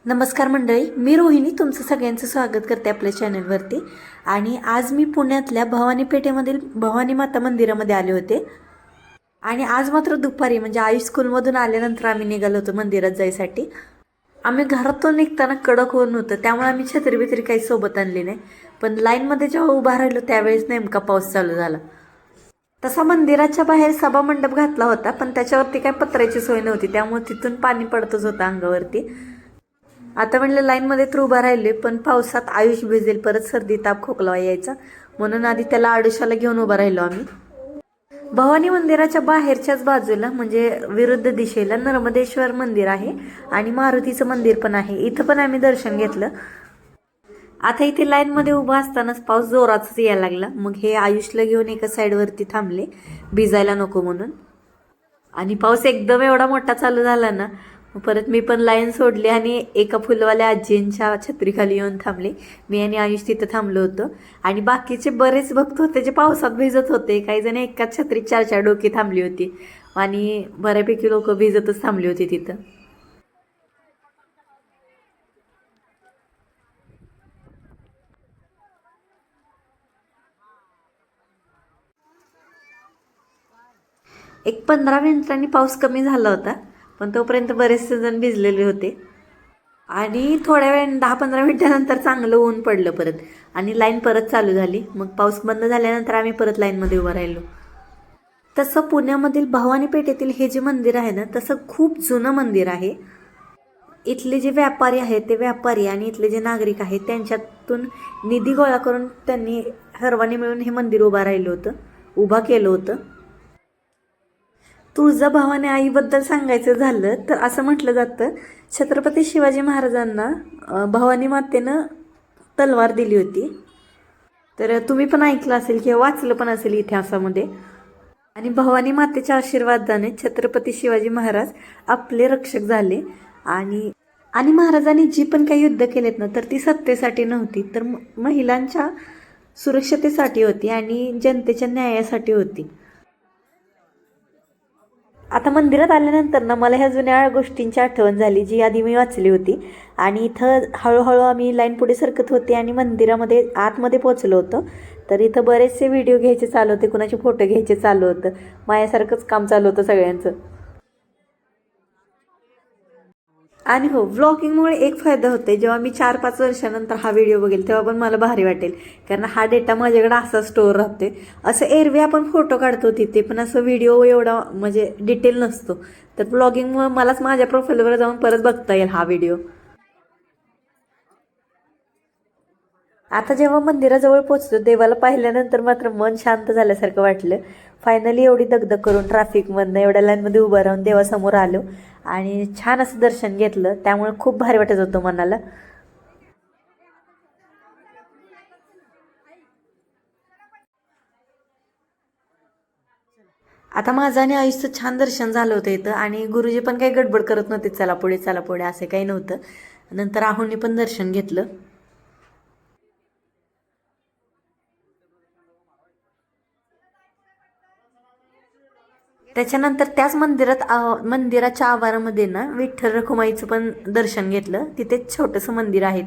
नमस्कार मंडळी, मी रोहिणी तुमचं सगळ्यांचं स्वागत करते आपल्या चॅनलवरती. आणि आज मी पुण्यातल्या भवानी पेठेमधील भवानी माता मंदिरामध्ये आले होते. आणि आज मात्र दुपारी म्हणजे आयुष स्कूलमधून आल्यानंतर आम्ही निघालो होतो मंदिरात जायसाठी. आम्ही घरातून निघताना कडक ऊन होतं, त्यामुळे आम्ही छत्री बित्री काही सोबत आणली नाही. पण लाईनमध्ये जेव्हा उभा राहिलो त्यावेळेस नेमका पाऊस चालू झाला. तसा मंदिराच्या बाहेर सभा मंडप घातला होता, पण त्याच्यावरती काही पत्र्याची सोय नव्हती, त्यामुळे तिथून पाणी पडतच होतं अंगावरती. आता म्हणलं लाईनमध्ये तर उभा राहिले, पण पावसात आयुष भिजेल, परत सर्दी ताप खोकला यायचा, म्हणून आधी त्याला आडुशाला घेऊन उभा राहिलो आम्ही. भवानी मंदिराच्या बाहेरच्याच बाजूला म्हणजे विरुद्ध दिशेला नर्मदेश्वर मंदिर आहे आणि मारुतीचं मंदिर पण आहे. इथं पण आम्ही दर्शन घेतलं. आता इथे लाईनमध्ये उभा असतानाच पाऊस जोराचाच यायला लागला. मग हे आयुषला घेऊन एका साईडवरती थांबले, भिजायला नको म्हणून. आणि पाऊस एकदम एवढा मोठा चालू झाला ना, परत मी पण लाईन सोडली आणि एका फुलवाल्या आजींच्या छत्रीखाली येऊन थांबले. मी आणि आयुष तिथं थांबलो होतो. आणि बाकीचे बरेच भक्त होते जे पावसात भिजत होते. काही जण एकाच छत्रीत 4-4 डोकी थांबली होती आणि बऱ्यापैकी लोक भिजतच थांबली होती तिथं. एक 15 मिनिटांनी पाऊस कमी झाला होता, पण तोपर्यंत बरेचसे जण भिजलेले होते. आणि थोड्या वेळ 10-15 मिनिटानंतर चांगलं ऊन पडलं परत आणि लाईन परत चालू झाली. मग पाऊस बंद झाल्यानंतर आम्ही परत लाईनमध्ये उभं राहिलो. तसं पुण्यामधील भवानी पेठेतील हे जे मंदिर आहे ना, तसं खूप जुनं मंदिर आहे. इथले जे व्यापारी आहेत ते व्यापारी आणि इथले जे नागरिक आहेत त्यांच्यातून निधी गोळा करून त्यांनी सर्वांनी मिळून हे मंदिर उभा केलं होतं. तुळजाभवानी आईबद्दल सांगायचं झालं तर असं म्हटलं जातं, छत्रपती शिवाजी महाराजांना भवानी मातेनं तलवार दिली होती. तर तुम्ही पण ऐकलं असेल किंवा वाचलं पण असेल इतिहासामध्ये. आणि भवानी मातेच्या आशीर्वादाने छत्रपती शिवाजी महाराज आपले रक्षक झाले. आणि आणि महाराजांनी जी पण काही युद्ध केलेत ना, तर ती सत्तेसाठी नव्हती, तर महिलांच्या सुरक्षतेसाठी होती आणि जनतेच्या न्यायासाठी होती. आता मंदिरात आल्यानंतर ना मला ह्या जुन्या गोष्टींची आठवण झाली जी आधी मी वाचली होती. आणि इथं हळूहळू आम्ही लाईन पुढे सरकत होती आणि मंदिरामध्ये आतमध्ये पोचलो होतो. तर इथं बरेचसे व्हिडिओ घ्यायचे चालू होते, कुणाचे फोटो घ्यायचे चालू होतं. माझ्यासारखंच काम चालू होतं सगळ्यांचं. आणि हो, व्लॉगिंगमुळे एक फायदा होते, जेव्हा मी 4-5 वर्षानंतर हा व्हिडिओ बघेल तेव्हा पण मला भारी वाटेल, कारण हा डेटा माझ्याकडे असा स्टोअर राहते. असं एरवी आपण फोटो काढतो तिथे, पण असं व्हिडिओ एवढा म्हणजे डिटेल नसतो. तर व्लॉगिंगमुळे मलाच माझ्या प्रोफाईलवर जाऊन परत बघता येईल हा व्हिडिओ. आता जेव्हा मंदिराजवळ पोचलो, देवाला पाहिल्यानंतर मात्र मन शांत झाल्यासारखं वाटलं. फायनली एवढी दगदग करून ट्रॅफिकमधनं एवढ्या लाईनमध्ये उभं राहून देवासमोर आलो आणि छान असं दर्शन घेतलं, त्यामुळे खूप भारी वाटत होतं मनाला. आता माझं आणि आयुषचं छान दर्शन झालं होतं इथं. आणि गुरुजी पण काही गडबड करत नव्हते, चला पुढे चला पुढे असं काही नव्हतं. नंतर राहुलने पण दर्शन घेतलं. त्याच्यानंतर त्याच मंदिराच्या आवारामध्ये ना विठ्ठल रखुमाईचं पण दर्शन घेतलं. तिथे छोटंसं मंदिर आहे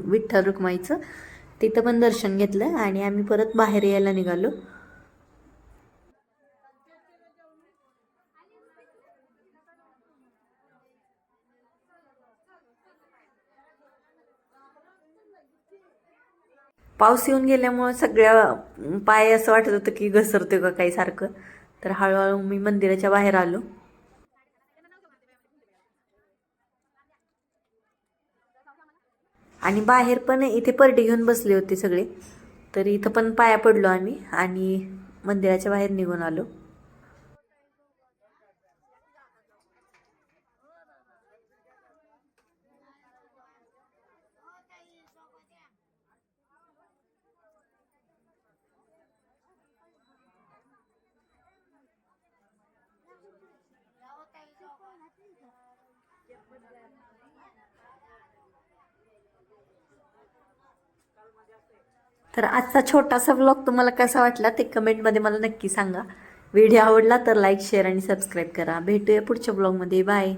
विठ्ठल रखुमाईचं, तिथं पण दर्शन घेतलं आणि आम्ही परत बाहेर यायला निघालो. पाऊस येऊन गेल्यामुळं सगळ्या पाय असं वाटत होतं की घसरते का काही सारखं. तर हळूहळू मी मंदिराच्या बाहेर आलो. आणि बाहेर पण इथे परडी घेऊन बसले होते सगळे, तर इथं पण पाया पडलो आम्ही आणि मंदिराच्या बाहेर निघून आलो. तर आजचा छोटासा व्लॉग तुम्हाला कसा वाटला ते कमेंटमध्ये मला नक्की सांगा. व्हिडिओ आवडला तर लाईक, शेअर आणि सबस्क्राईब करा. भेटूया पुढच्या व्लॉगमध्ये. बाय.